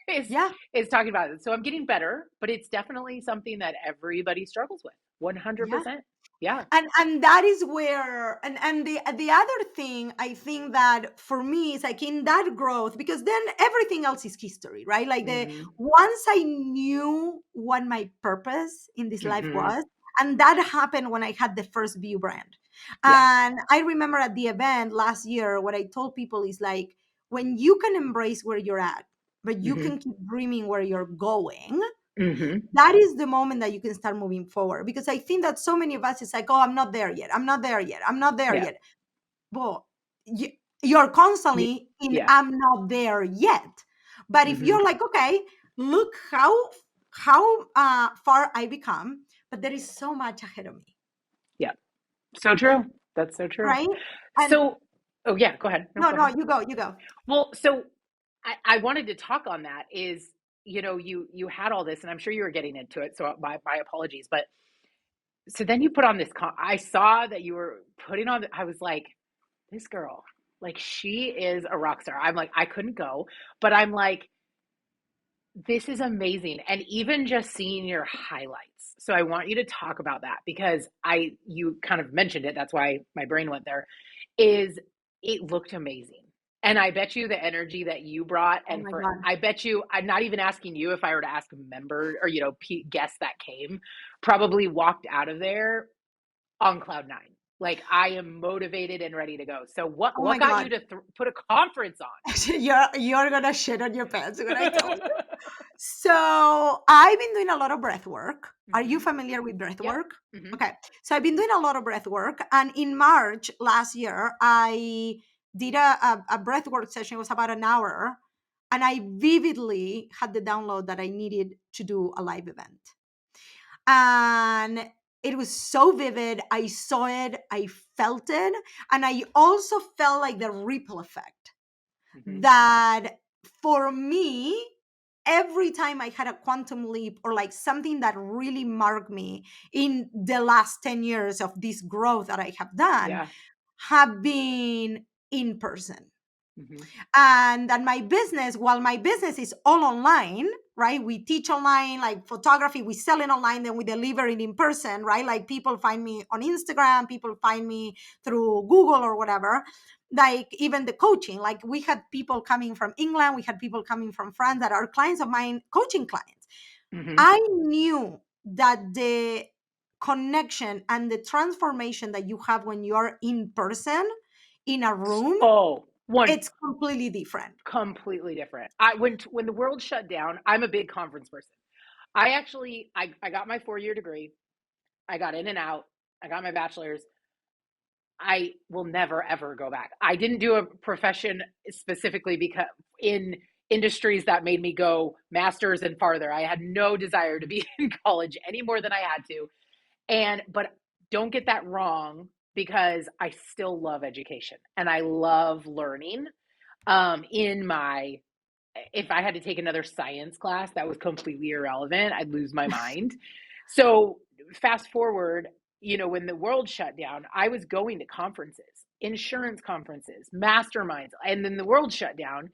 is Yeah. is talking about it. So I'm getting better, but it's definitely something that everybody struggles with. Yeah. 100%. Yeah. And that is where, and the other thing I think that for me is like in that growth, because then everything else is history, right? Like the Mhm. once I knew what my purpose in this life Mhm. was, and that happened when I had the first View brand. Yeah. And I remember at the event last year, what I told people is like, when you can embrace where you're at, but you Mhm. can keep dreaming where you're going, Mhm. that is the moment that you can start moving forward. Because I think that so many of us is like, oh, I'm not there yet, I'm not there yet, I'm not there Yeah. yet. But you're Y- constantly in Yeah. I'm not there yet. But if Mhm. you're like, okay, look how far I become, but there is so much ahead of me. Yeah. So true. That's so true. Right. And So, oh yeah, go ahead. No, no, go no, ahead. you go. Well, so I wanted to talk on that is you had all this, and I'm sure you were getting into it, so my apologies, but so then you put on this I saw that you were putting on I was like, this girl, like she is a rock star. I'm like, I couldn't go, but I'm like, this is amazing. And even just seeing your highlights. So I want you to talk about that because you kind of mentioned it. That's why my brain went there. Is it looked amazing. And I bet you the energy that you brought, Oh and my for God. I bet you, I'm not even asking you, if I were to ask a member or guests that came, probably walked out of there on cloud nine. Like I am motivated and ready to go. So what Oh what my got you God. to put a conference You're gonna shit on your pants when I tell on? you. So I've been doing a lot of breath work. Are you Hmm. familiar with breath Yep. work? Hmm. Okay. So I've been doing a lot of breath work. And in March last year, I did a breath work session. It was about an hour. And I vividly had the download that I needed to do a live event. And it was so vivid. I saw it, I felt it. And I also felt like the ripple effect Hmm. that for me, every time I had a quantum leap or like something that really marked me in the last 10 years of this growth that I have done, Yeah. have been in person. Hmm. And that my business, while my business is all online, right? We teach online, like photography, we sell it online, then we deliver it in person, right? Like people find me on Instagram, people find me through Google or whatever. Like even the coaching, like we had people coming from England, we had people coming from France that are clients of mine, coaching clients. Hmm. I knew that the connection and the transformation that you have when you're in person in a room, Oh, one it's completely different. completely different. When the world shut down, I'm a big conference person. I got my 4 year degree. I got in and out. I got my bachelor's. I will never ever go back. I didn't do a profession specifically because in industries that made me go masters and farther. I had no desire to be in college any more than I had to. But don't get that wrong, because I still love education and I love learning. In my If I had to take another science class that was completely irrelevant, I'd lose my mind. So fast forward, when the world shut down, I was going to conferences, insurance conferences, masterminds, and then the world shut down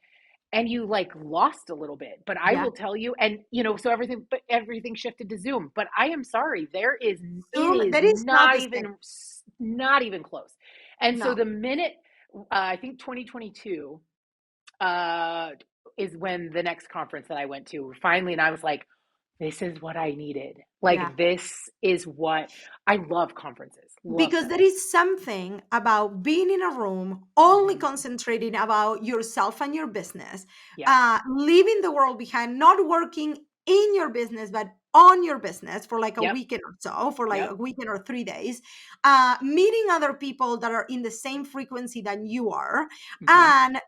and you like lost a little bit. But I Yeah. will tell you, and so everything shifted to Zoom. But I am sorry, it Zoom, is that is not the same. not even close. And so No. the minute I think 2022 uh, is when the next conference that I went to finally, and I was like, this is what I needed. Yeah. Like, this is what I love conferences, love Because them. there is something about being in a room only Hmm. concentrating about yourself and your business, Yep. leaving the world behind, not working in your business but on your business for like a Yep. weekend or so, for like a Yep. weekend or 3 days, meeting other people that are in the same frequency than you are. Hmm. And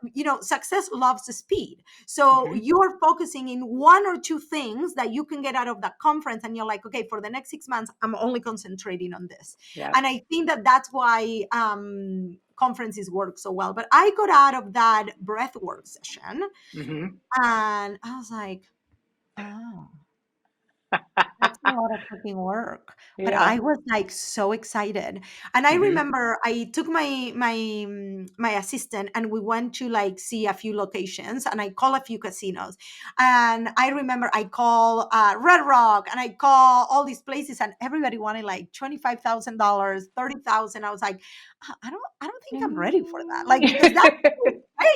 success loves the speed, so Hmm. you're focusing in one or two things that you can get out of that conference, and you're like, okay, for the next 6 months I'm only concentrating on this. Yep. And I think that that's why conferences work so well. But I got out of that breath work session Hmm. and I was like, oh, that's a lot of freaking work. But Yeah. I was like so excited. And I Hmm. remember I took my assistant and we went to like see a few locations, and I call a few casinos. And I remember I call Red Rock and I call all these places, and everybody wanted like $25,000, 30,000. I was like, I don't think I'm ready for that. Like, because that's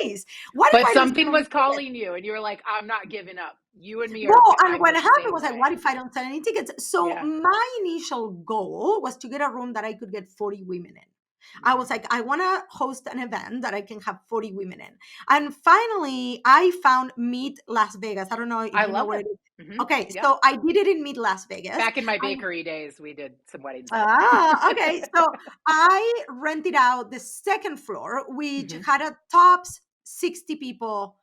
place. What if But I don't sell something any was tickets? calling you, and you were like, I'm not giving up. You and me No, are, and I'm what the happened same was like, way. what if I don't sell any tickets? So Yeah. my initial goal was to get a room that I could get 40 women in. I Hmm. was like, I want to host an event that I can have 40 women in. And finally, I found Meet Las Vegas. I don't know if I you know love where it. it is. Hmm. Okay, Yep. so I did it in Meet Las Vegas. Back in my And bakery days, we did some weddings there. Okay. So I rented out the second floor, which Hmm. had a tops 60 people,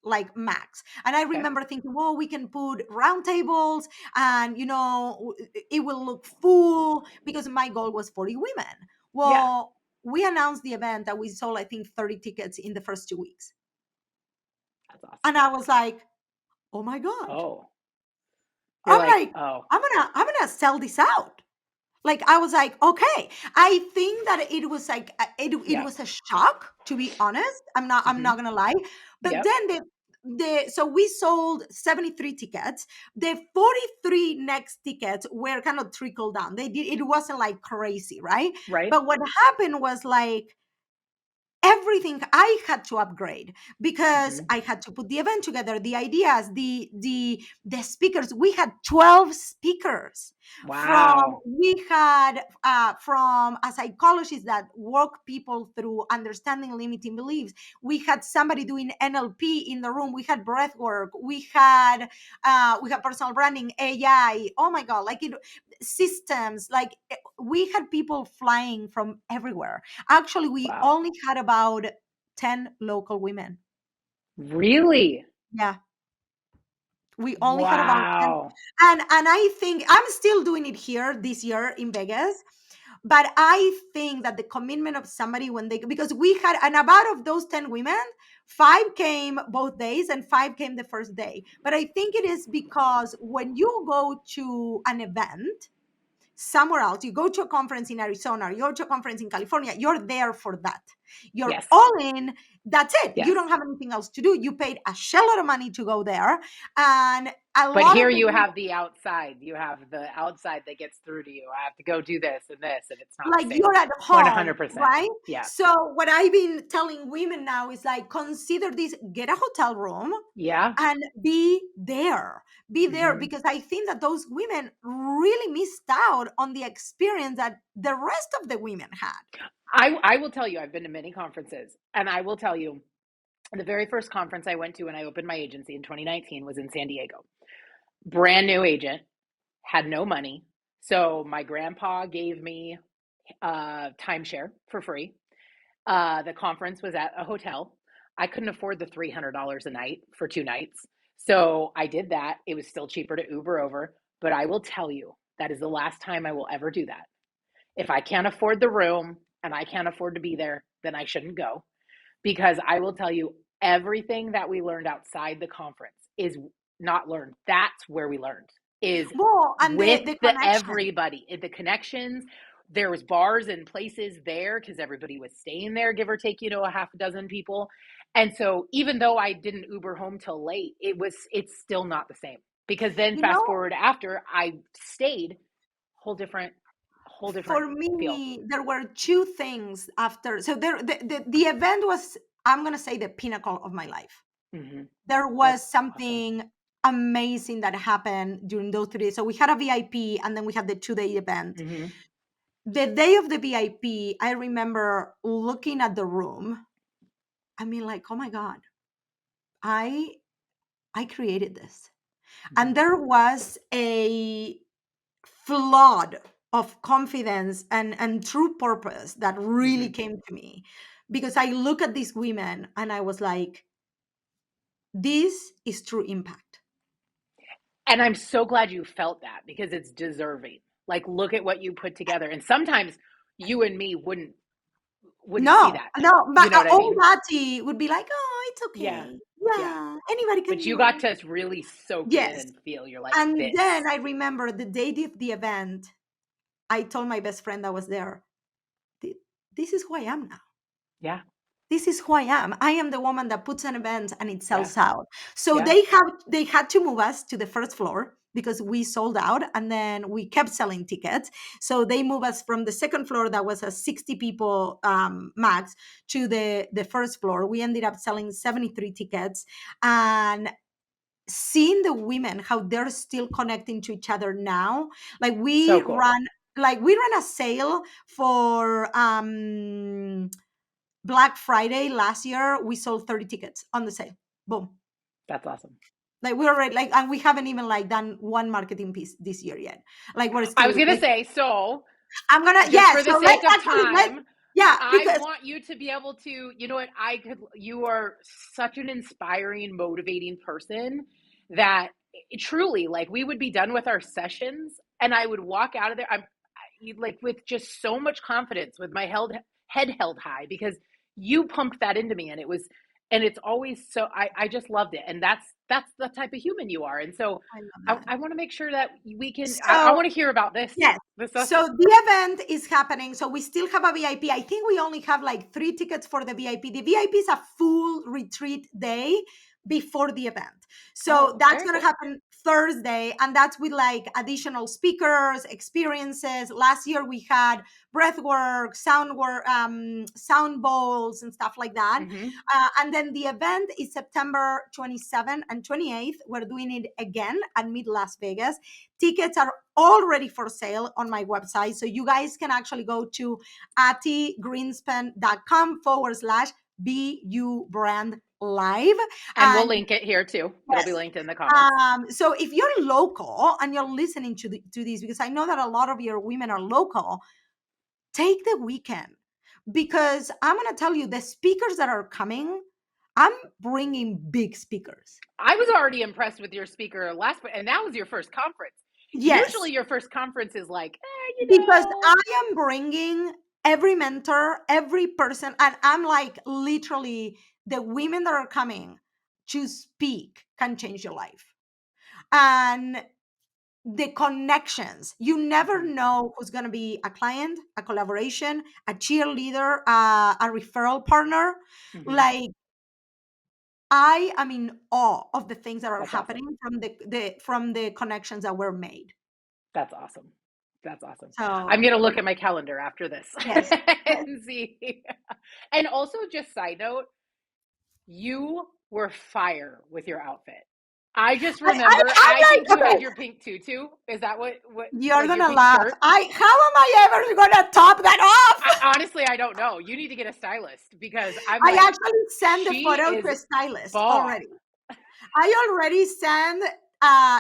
like max. And I Okay. remember thinking, well, we can put round tables and it will look full, because my goal was 40 women. Yeah. Well, we announced the event that we sold, I think, 30 tickets in the first 2 weeks. That's awesome. And I was like, oh my God. Oh, you're I'm like, like, oh, I'm gonna sell this out. Like I was like, okay. I think that it was like it yep. was a shock, to be honest. I'm Hmm. not gonna lie. But Yep. then the so we sold 73 tickets. The 43 next tickets were kind of trickled down. They did it wasn't like crazy, right? Right. But what happened was like everything I had to upgrade because Hmm. I had to put the event together, the ideas, the speakers. We had 12 speakers. Wow. We had from a psychologist that walk people through understanding limiting beliefs. We had somebody doing NLP in the room. We had breath work. We had personal branding, AI. Oh my God, like it systems, like we had people flying from everywhere. Actually, we Wow. only had about 10 local women. Really? Yeah, we only had about 10. Wow. And I think I'm still doing it here this year in Vegas. But I think that the commitment of somebody when they, because we had, and about of those 10 women, five came both days and five came the first day. But I think it is because when you go to an event, somewhere else, you go to a conference in Arizona, you go to a conference in California, you're there for that. You're Yes. all in. That's it. You Yes. don't have anything else to do. You paid a shitload of money to go there. And a But lot here of the you women, have the outside. You have the outside that gets through to you. I have to go do this and this, and it's not the like same. you're at home, 100%. right? Yeah. So what I've been telling women now is like, consider this, get a hotel room Yeah. and be there Hmm. because I think that those women really missed out on the experience that the rest of the women had. I will tell you, I've been to many conferences, and I will tell you, the very first conference I went to when I opened my agency in 2019 was in San Diego. Brand new agent, had no money. So my grandpa gave me timeshare for free. The conference was at a hotel. I couldn't afford the $300 a night for 2 nights. So I did that. It was still cheaper to Uber over. But I will tell you, that is the last time I will ever do that. If I can't afford the room and I can't afford to be there, then I shouldn't go. Because I will tell you, everything that we learned outside the conference is not learned. That's where we learned, is Well, and with the the connection. everybody, the connections. There was bars and places there because everybody was staying there, give or take, a half a dozen people. And so even though I didn't Uber home till late, it's still not the same. Because then You fast know, forward after I stayed, whole different, whole different for feel. me, there were two things after. So the event was, I'm gonna say, the pinnacle of my life. Hmm. There That's was awesome. something amazing that happened during those 3 days. So we had a VIP and then we had the 2-day event. Hmm. The day of the VIP, I remember looking at the room. I mean, like, oh my God, I I created this. Hmm. And there was a flood of confidence and true purpose that really Hmm. came to me because I look at these women and I was like, this is true impact. And I'm so glad you felt that because it's deserving. Like, look at what you put together. And sometimes you and me wouldn't see No, that. no, You but know what I old mean? Auntie would be like, oh, it's Yeah. okay. Yeah. Yeah, anybody can But you do got it. to really soak it in Yes. and feel you're like And this. then I remember the day of the event, I told my best friend that was there, "Th- this is who I am now. Yeah. This is who I am. I am the woman that puts an event and it Yeah. sells out." So Yeah. they had to move us to the first floor because we sold out and then we kept selling tickets. So they moved us from the second floor that was a 60 people max to the first floor. We ended up selling 73 tickets and seeing the women how they're still connecting to each other now. Like So cool. we ran a sale for Black Friday last year. We sold 30 tickets on the sale. Boom. That's awesome. Like we already like, and we haven't even like done one marketing piece this year yet. Like we're I was still going to like, say, so I'm gonna, just yeah. for the So let's sake of actually let, time, yeah, I because want you to be able to, you know what, you are such an inspiring, motivating person that truly, like, we would be done with our sessions and I would walk out of there. Like with just so much confidence with my head held high because you pumped that into me. And And it's always so I just loved it. And that's the type of human you are. And so I love I that. want to make sure that we can I So want to hear about this. yes. This So the event is happening. So we still have a VIP. I think we only have like 3 tickets for the VIP. The VIP is a full retreat day before the event. So Oh, that's very going to cool. happen Thursday. And that's with like additional speakers, experiences. Last year we had breath work, sound bowls, and stuff like that. Hmm. And then the event is September 27th and 28th. We're doing it again at Mid Las Vegas. Tickets are already for sale on my website. So you guys can actually go to attigreenspan.com/BU brand live. And we'll And link it here too. It'll be yes, linked in the comments. so if you're local and you're listening to this, because I know that a lot of your women are local, take the weekend, because I'm going to tell you the speakers that are coming, I'm bringing big speakers. I was already impressed with your speaker last, and that was your first conference. Yes, Usually your first conference is like, because I am bringing every mentor, every person, and I'm like literally the women that are coming to speak can change your life. And the connections, you never Mhm, know who's going to be a client, a collaboration, a cheerleader, a referral partner. mhm. Like, I am in awe of the things that are That's awesome. happening from the connections that were made. That's awesome. That's awesome. I'm So gonna look at my calendar after this yes, yes. and see. And also, just side note, you were fire with your outfit. I just remember, I I'm think like, you had okay, your pink tutu. Is that what you're like your gonna pink laugh. skirt? How am I ever gonna top that off? Honestly, I don't know. You need to get a stylist because I'm I like, actually sent the she photo to is a stylist bought. already. I already sent.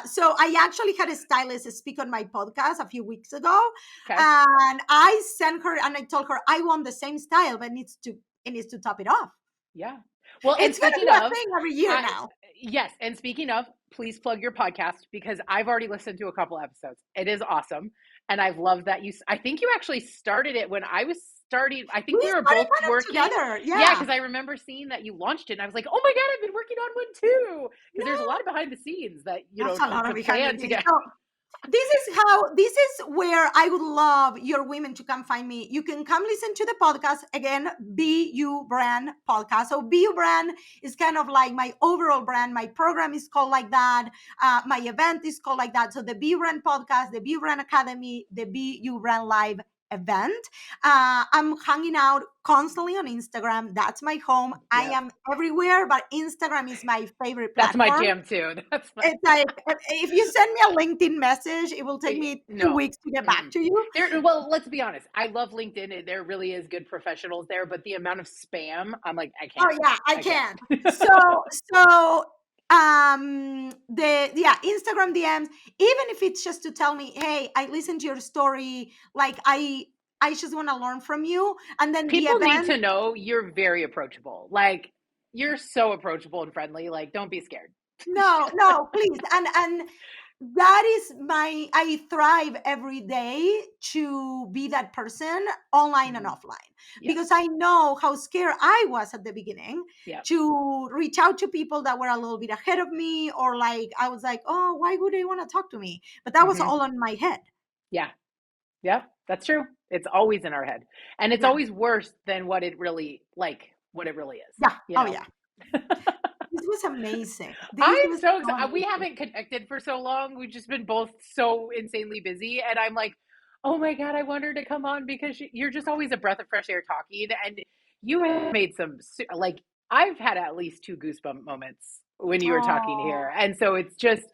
So I actually had a stylist speak on my podcast a few weeks ago, Okay. and I sent her and I told her I want the same style, but it needs to top it off. Yeah. Well, and It's gonna speaking be a of, thing every year I now. yes, and speaking of, please plug your podcast because I've already listened to a couple episodes. It is awesome, and I've loved that I think you actually started it when I was starting. I think We we were started both kind of working. together. Yeah, Yeah. because I remember seeing that you launched it, and I was like, oh my god, I've been working on one too. Because there's a Yeah. lot of behind the scenes that That's a lot to of behind the plan scenes. together. So this is where I would love your women to come find me. You can come listen to the podcast again, BU Brand Podcast. So BU Brand is kind of like my overall brand. My program is called like that. My event is called like that. So the BU Brand Podcast, the BU Brand Academy, the BU Brand Live event. I'm hanging out constantly on Instagram. That's my home. I Yep, am everywhere, but Instagram is my favorite that's my platform. jam too. That's my It's like if you send me a LinkedIn message, it will take me 2 no. weeks to get back Mm-mm. to you. There, well, let's be honest. I love LinkedIn. There really is good professionals there, but the amount of spam, I'm like, I Oh can't. yeah, I I can't. can. So so the yeah, Instagram DMs, even if it's just to tell me, "Hey, I listened to your story, like I just want to learn from you." And then the People need event, to know you're very approachable. Like, you're so approachable and friendly. Like, don't be scared. no, no, please. And that is my I thrive every day to be that person online and Mhm. offline, Yep. because I know how scared I was at the beginning Yep. to reach out to people that were a little bit ahead of me, or like I was like, oh, why would they want to talk to me? But that was Hmm. all in my head. Yeah. Yep. That's true. It's always in our head, and it's Yeah, always worse than what it really is. yeah, You oh know. yeah. This was amazing. This I'm was so so excited. We amazing. haven't connected for so long. We've just been both so insanely busy. And I'm like, oh my God, I want her to come on because you're just always a breath of fresh air talking. And you have made like, I've had at least two goosebump moments when you were talking Oh, here. And so it's just,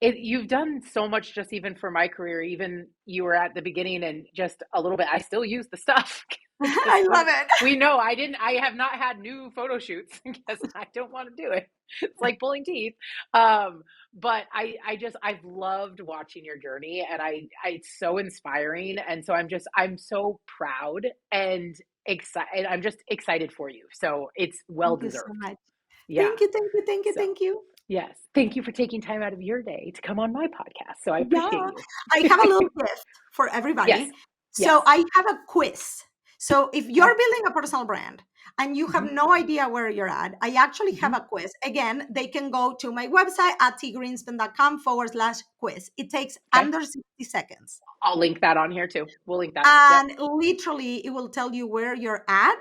you've done so much just even for my career. Even you were at the beginning and just a little bit, I still use the stuff because I love it. we know I have not had new photo shoots because I don't want to do it. It's like pulling teeth. Um, but I've loved watching your journey, and it's so inspiring. And so I'm so proud and excited. I'm just excited for you. So it's well Thank you so deserved. much. Yeah. Thank you, thank you, thank you, So thank you. yes, thank you for taking time out of your day to come on my podcast. So I Yeah, appreciate you. I have a little gift for Yes. everybody. Yes. So I have a quiz. So if you're Okay. building a personal brand and you have no idea where you're at, I actually have a quiz. Again, they can go to my website at tgrinspun.com/quiz. It takes Okay. under 60 seconds. I'll link that on here too. We'll link that. And literally, it will tell you where you're at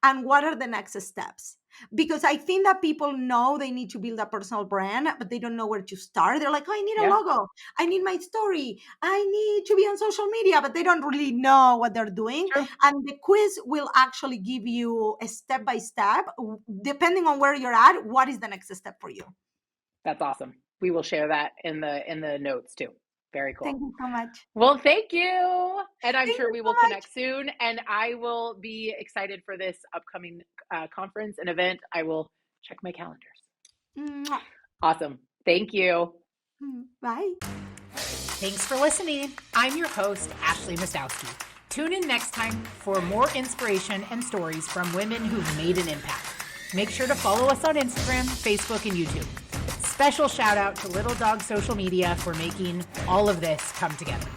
and what are the next steps. Because I think that people know they need to build a personal brand, but they don't know where to start. They're like, oh, I need a logo. I need my story. I need to be on social media, but they don't really know what they're doing. True. And the quiz will actually give you a step by step, depending on where you're at, what is the next step for you. That's awesome. We will share that in the notes too. Very cool. Thank you so much. Well, thank you. And I'm sure we will connect soon. And I will be excited for this upcoming conference and event. I will check my calendars. Mwah. Awesome. Thank you. Bye. Thanks for listening. I'm your host, Ashley Mostowski. Tune in next time for more inspiration and stories from women who've made an impact. Make sure to follow us on Instagram, Facebook, and YouTube. Special shout out to Little Dog Social Media for making all of this come together.